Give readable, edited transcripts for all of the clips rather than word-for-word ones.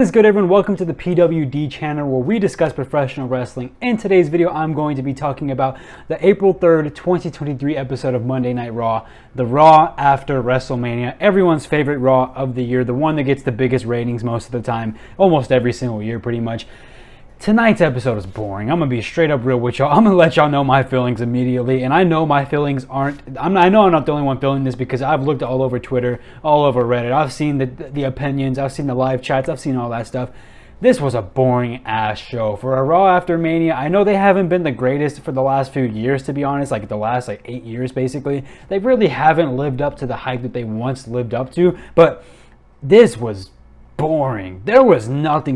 What is good, everyone? Welcome to the PWD channel where we discuss professional wrestling. In today's video, I'm going to be talking about the April 3rd, 2023 episode of Monday Night Raw, the Raw after WrestleMania, everyone's favorite Raw of the year, the one that gets the biggest ratings most of the time, almost every single year pretty much. Tonight's episode is boring. I'm going to be straight up real with y'all. I'm going to let y'all know my feelings immediately. And I know my feelings aren't... I know I'm not the only one feeling this because I've looked all over Twitter, all over Reddit. I've seen the opinions. I've seen the live chats. I've seen all that stuff. This was a boring ass show. For a Raw after Mania, I know they haven't been the greatest for the last few years, to be honest. Like the last 8 years, basically. They really haven't lived up to the hype that they once lived up to. But this was boring. There was not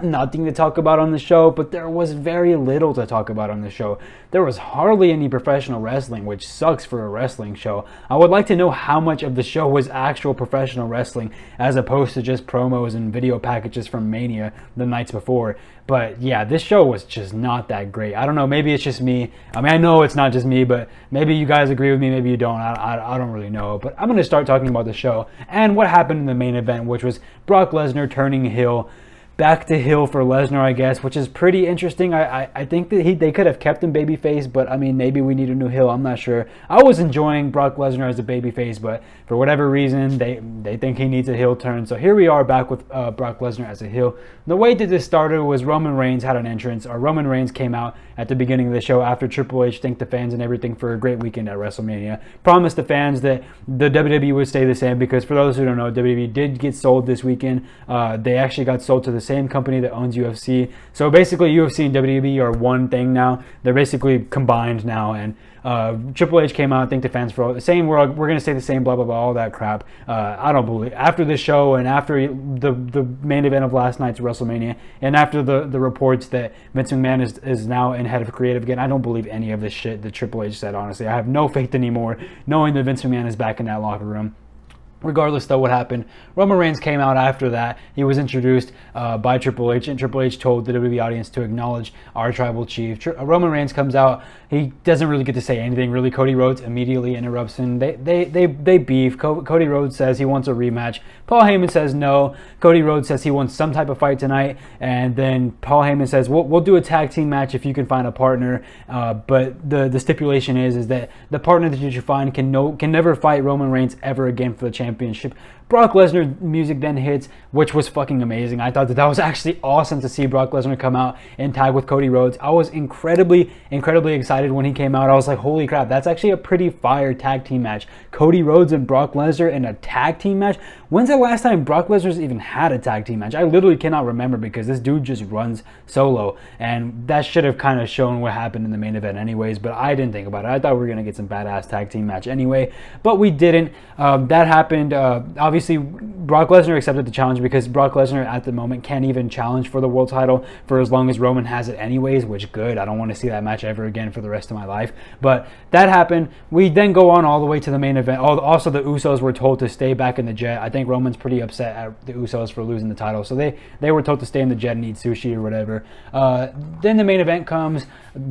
nothing to talk about on the show, but there was very little to talk about on the show. There was hardly any professional wrestling, which sucks for a wrestling show. I would like to know how much of the show was actual professional wrestling as opposed to just promos and video packages from Mania the nights before. But yeah, this show was just not that great. I don't know, maybe it's just me. I mean, I know it's not just me, but maybe you guys agree with me, maybe you don't. I don't really know. But I'm going to start talking about the show and what happened in the main event, which was Brock Lesnar turning heel. Back to heel for Lesnar, I guess, which is pretty interesting. I think that they could have kept him babyface, but I mean, maybe we need a new heel. I'm not sure. I was enjoying Brock Lesnar as a babyface, but for whatever reason, they think he needs a heel turn. So here we are back with Brock Lesnar as a heel. The way that this started was Roman Reigns had an entrance, or Roman Reigns came out at the beginning of the show after Triple H thanked the fans and everything for a great weekend at WrestleMania. Promised the fans that the WWE would stay the same because for those who don't know, WWE did get sold this weekend. They actually got sold to the same company that owns UFC. So basically UFC and WWE are one thing now. They're basically combined now, and Triple H came out, thanked the fans for the same, we're going to say the same, blah blah blah, all that crap. I don't believe, after this show and after the main event of last night's WrestleMania and after the reports that Vince McMahon is now in head of creative again, I don't believe any of this shit that Triple H said. Honestly, I have no faith anymore knowing that Vince McMahon is back in that locker room. Regardless, though, what happened, Roman Reigns came out after that. He was introduced by Triple H, and Triple H told the WWE audience to acknowledge our tribal chief. Roman Reigns comes out. He doesn't really get to say anything, really. Cody Rhodes immediately interrupts him. They beef. Cody Rhodes says he wants a rematch. Paul Heyman says no. Cody Rhodes says he wants some type of fight tonight, and then Paul Heyman says, we'll do a tag team match if you can find a partner, but the stipulation is that the partner that you should find can never fight Roman Reigns ever again for the championship. Brock Lesnar music then hits, which was fucking amazing. I thought that was actually awesome to see Brock Lesnar come out and tag with Cody Rhodes. I was incredibly excited when he came out. I was like, holy crap, that's actually a pretty fire tag team match. Cody Rhodes and Brock Lesnar in a tag team match? When's the last time Brock Lesnar's even had a tag team match? I literally cannot remember because this dude just runs solo, and that should have kind of shown what happened in the main event anyways, but I didn't think about it. I thought we were going to get some badass tag team match anyway, but we didn't. That happened. Obviously, Brock Lesnar accepted the challenge because Brock Lesnar at the moment can't even challenge for the world title for as long as Roman has it anyways, which good. I don't want to see that match ever again for the rest of my life. But that happened. We then go on all the way to the main event. Also, the Usos were told to stay back in the jet. I think Roman's pretty upset at the Usos for losing the title. So they were told to stay in the jet and eat sushi or whatever. Then the main event comes.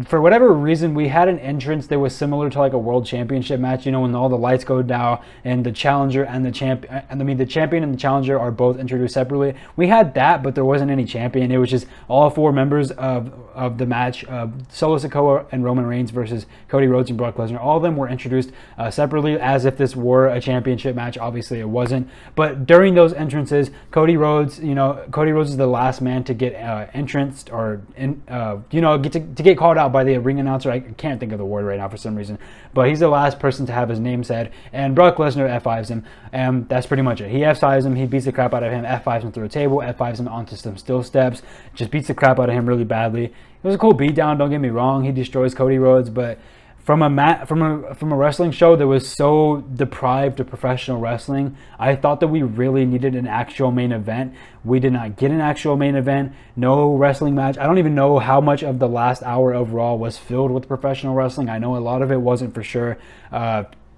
For whatever reason, we had an entrance that was similar to like a world championship match, you know, when all the lights go down and the challenger and the champion, the champion and the challenger are both introduced separately. We had that, but there wasn't any champion. It was just all four members of the match, Solo Sikoa and Roman Reigns versus Cody Rhodes and Brock Lesnar. All of them were introduced separately as if this were a championship match. Obviously, it wasn't. But during those entrances, Cody Rhodes is the last man to get entranced or get called out by the ring announcer. I can't think of the word right now for some reason, but he's the last person to have his name said, and Brock Lesnar F5s him, and that's pretty much it. He F5s him, he beats the crap out of him, F5s him through a table, F5s him onto some still steps, just beats the crap out of him really badly. It was a cool beatdown, don't get me wrong. He destroys Cody Rhodes, but from a wrestling show that was so deprived of professional wrestling, I thought that we really needed an actual main event. We did not get an actual main event. No wrestling match. I don't even know how much of the last hour of Raw was filled with professional wrestling. I know a lot of it wasn't for sure.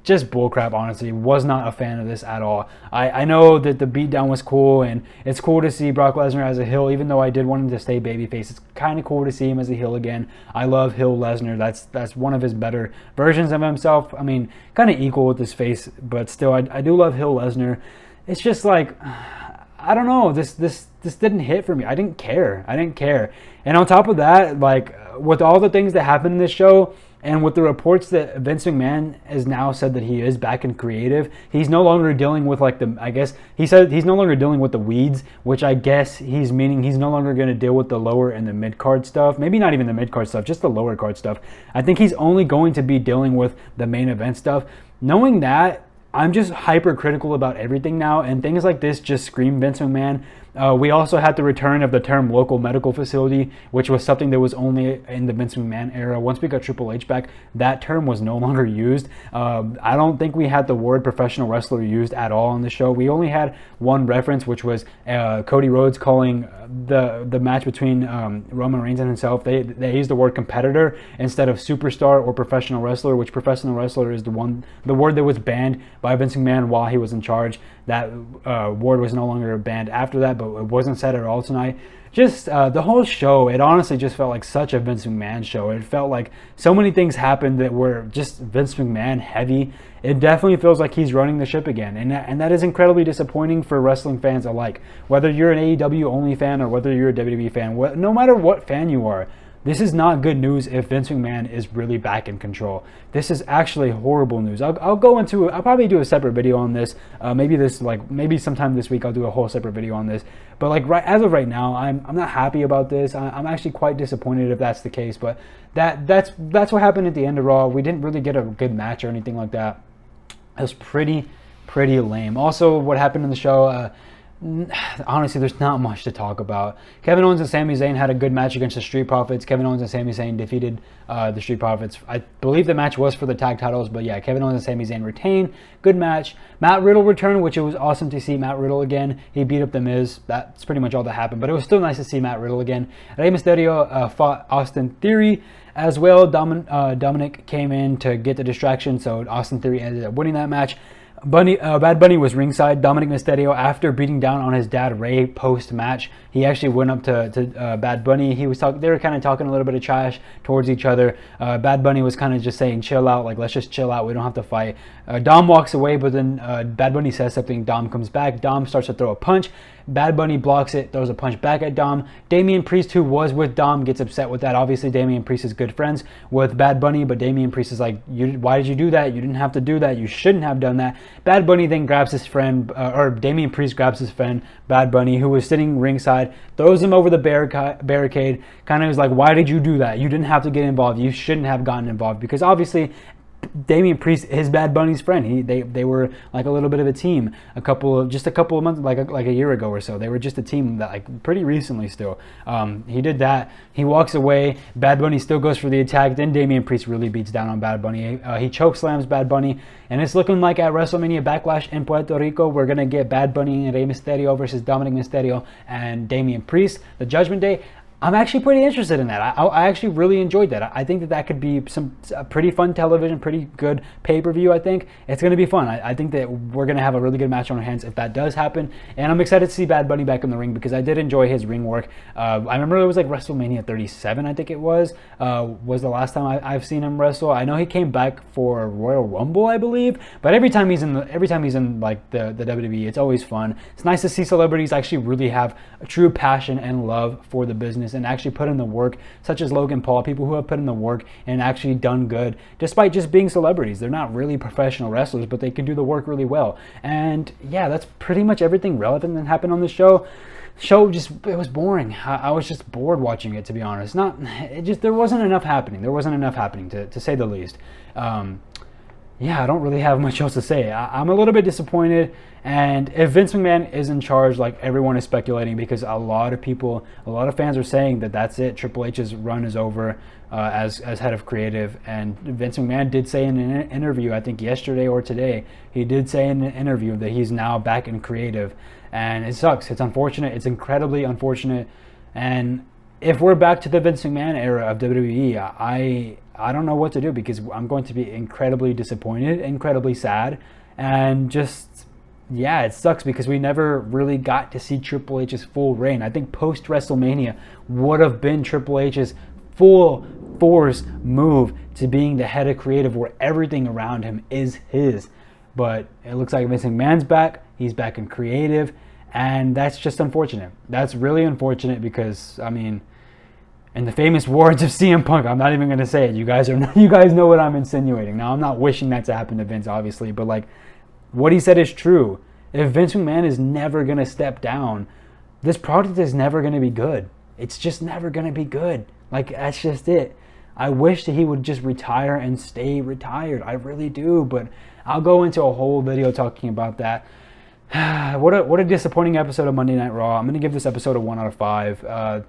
Just bullcrap, honestly. Was not a fan of this at all. I know that the beatdown was cool, and it's cool to see Brock Lesnar as a heel, even though I did want him to stay babyface. It's kind of cool to see him as a heel again. I love heel Lesnar. That's one of his better versions of himself. I mean, kind of equal with his face, but still, I do love heel Lesnar. It's just like, I don't know. This didn't hit for me. I didn't care. And on top of that, like with all the things that happened in this show, and with the reports that Vince McMahon has now said that he is back in creative, he's no longer dealing with like the, I guess he said he's no longer dealing with the weeds, which I guess he's meaning he's no longer going to deal with the lower and the mid card stuff. Maybe not even the mid card stuff, just the lower card stuff. I think he's only going to be dealing with the main event stuff. Knowing that, I'm just hypercritical about everything now, and things like this just scream Vince McMahon. We also had the return of the term local medical facility, which was something that was only in the Vince McMahon era. Once we got Triple H back, that term was no longer used. I don't think we had the word professional wrestler used at all on the show. We only had one reference, which was Cody Rhodes calling the match between Roman Reigns and himself. They used the word competitor instead of superstar or professional wrestler, which professional wrestler is the word that was banned by Vince McMahon while he was in charge. That word was no longer banned after that, but it wasn't said at all tonight. Just the whole show, it honestly just felt like such a Vince McMahon show. It felt like so many things happened that were just Vince McMahon heavy. It definitely feels like he's running the ship again, and that is incredibly disappointing for wrestling fans alike. Whether you're an AEW only fan or whether you're a WWE fan, no matter what fan you are, this is not good news if Vince McMahon is really back in control. This is actually horrible news. I'll probably do a separate video on this. Maybe sometime this week I'll do a whole separate video on this. But like as of right now, I'm not happy about this. I'm actually quite disappointed if that's the case. But that's what happened at the end of Raw. We didn't really get a good match or anything like that. It was pretty lame. Also, what happened in the show, honestly, there's not much to talk about. Kevin Owens and Sami Zayn had a good match against the Street Profits. Kevin Owens and Sami Zayn defeated the Street Profits. I believe the match was for the tag titles, but yeah, Kevin Owens and Sami Zayn retained. Good match. Matt Riddle returned, which it was awesome to see Matt Riddle again. He beat up The Miz. That's pretty much all that happened, but it was still nice to see Matt Riddle again. Rey Mysterio fought Austin Theory as well. Dominic came in to get the distraction, so Austin Theory ended up winning that match. Bad Bunny was ringside. Dominic Mysterio, after beating down on his dad Ray post-match, he actually went up to Bad Bunny. They were kind of talking a little bit of trash towards each other. Bad Bunny was kind of just saying, chill out, like, let's just chill out. We don't have to fight. Dom walks away, but then Bad Bunny says something. Dom comes back. Dom starts to throw a punch. Bad Bunny blocks it, throws a punch back at Dom. Damian Priest, who was with Dom, gets upset with that. Obviously, Damian Priest is good friends with Bad Bunny, but Damian Priest is like, why did you do that? You didn't have to do that. You shouldn't have done that. Bad Bunny then grabs his friend, or Damian Priest grabs his friend, Bad Bunny, who was sitting ringside, throws him over the barricade, kind of is like, why did you do that? You didn't have to get involved. You shouldn't have gotten involved, because obviously Damian Priest is Bad Bunny's friend. They were like a little bit of a team just a couple of months, like a year ago or so. They were just a team that, like, pretty recently still. He did that. He walks away. Bad Bunny still goes for the attack. Then Damian Priest really beats down on Bad Bunny. He chokeslams Bad Bunny, and it's looking like at WrestleMania Backlash in Puerto Rico, we're gonna get Bad Bunny and Rey Mysterio versus Dominic Mysterio and Damian Priest, the Judgment Day. I'm actually pretty interested in that. I actually really enjoyed that. I think that could be some pretty fun television, pretty good pay-per-view, I think. It's going to be fun. I think that we're going to have a really good match on our hands if that does happen. And I'm excited to see Bad Bunny back in the ring, because I did enjoy his ring work. I remember it was like WrestleMania 37, I think it was the last time I've seen him wrestle. I know he came back for Royal Rumble, I believe. But every time he's in like the WWE, it's always fun. It's nice to see celebrities actually really have a true passion and love for the business and actually put in the work, such as Logan Paul, people who have put in the work and actually done good despite just being celebrities. They're not really professional wrestlers, but they can do the work really well. And yeah, that's pretty much everything relevant that happened on the show. It was boring. I was just bored watching it, to be honest. There wasn't enough happening. There wasn't enough happening, to say the least. Yeah, I don't really have much else to say. I'm a little bit disappointed, and if Vince McMahon is in charge, like everyone is speculating, because a lot of fans are saying that that's it. Triple H's run is over as head of creative, and Vince McMahon did say in an interview, I think yesterday or today, he did say in an interview that he's now back in creative, and it sucks. It's unfortunate. It's incredibly unfortunate, and if we're back to the Vince McMahon era of WWE, I don't know what to do, because I'm going to be incredibly disappointed, incredibly sad, and just, yeah, it sucks because we never really got to see Triple H's full reign. I think post WrestleMania would have been Triple H's full force move to being the head of creative, where everything around him is his. But it looks like Vince McMahon's back. He's back in creative. And that's just unfortunate. That's really unfortunate because, I mean, in the famous words of CM Punk, I'm not even going to say it. You guys know what I'm insinuating. Now, I'm not wishing that to happen to Vince, obviously, but like what he said is true. If Vince McMahon is never going to step down, this product is never going to be good. It's just never going to be good. Like, that's just it. I wish that he would just retire and stay retired. I really do, but I'll go into a whole video talking about that. What a disappointing episode of Monday Night Raw. I'm going to give this episode a 1 out of 5.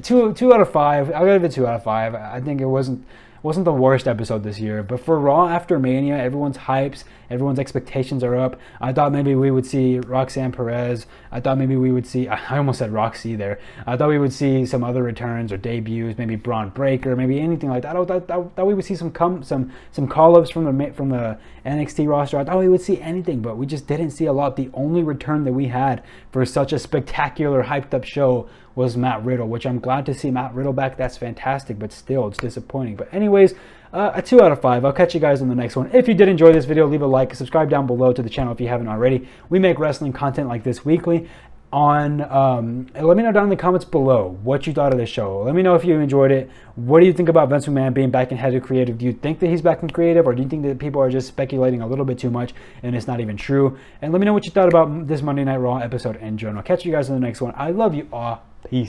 2 out of 5. I'll give it 2 out of 5. I think it wasn't the worst episode this year. But for Raw after Mania, everyone's hypes, everyone's expectations are up. I thought maybe we would see Roxanne Perez. I thought maybe we would see, I almost said Roxy there. I thought we would see some other returns or debuts, maybe Braun Breaker, maybe anything like that. I thought we would see some call-ups from the NXT roster. I thought we would see anything, but we just didn't see a lot. The only return that we had for such a spectacular, hyped-up show was Matt Riddle, which I'm glad to see Matt Riddle back. That's fantastic, but still, it's disappointing. But anyways, a 2 out of 5. I'll catch you guys on the next one. If you did enjoy this video, leave a like, subscribe down below to the channel if you haven't already. We make wrestling content like this weekly. Let me know down in the comments below what you thought of this show. Let me know if you enjoyed it. What do you think about Vince McMahon being back in head of creative? Do you think that he's back in creative, or do you think that people are just speculating a little bit too much and it's not even true? And let me know what you thought about this Monday Night Raw episode in general. Catch you guys in the next one. I love you all. Peace.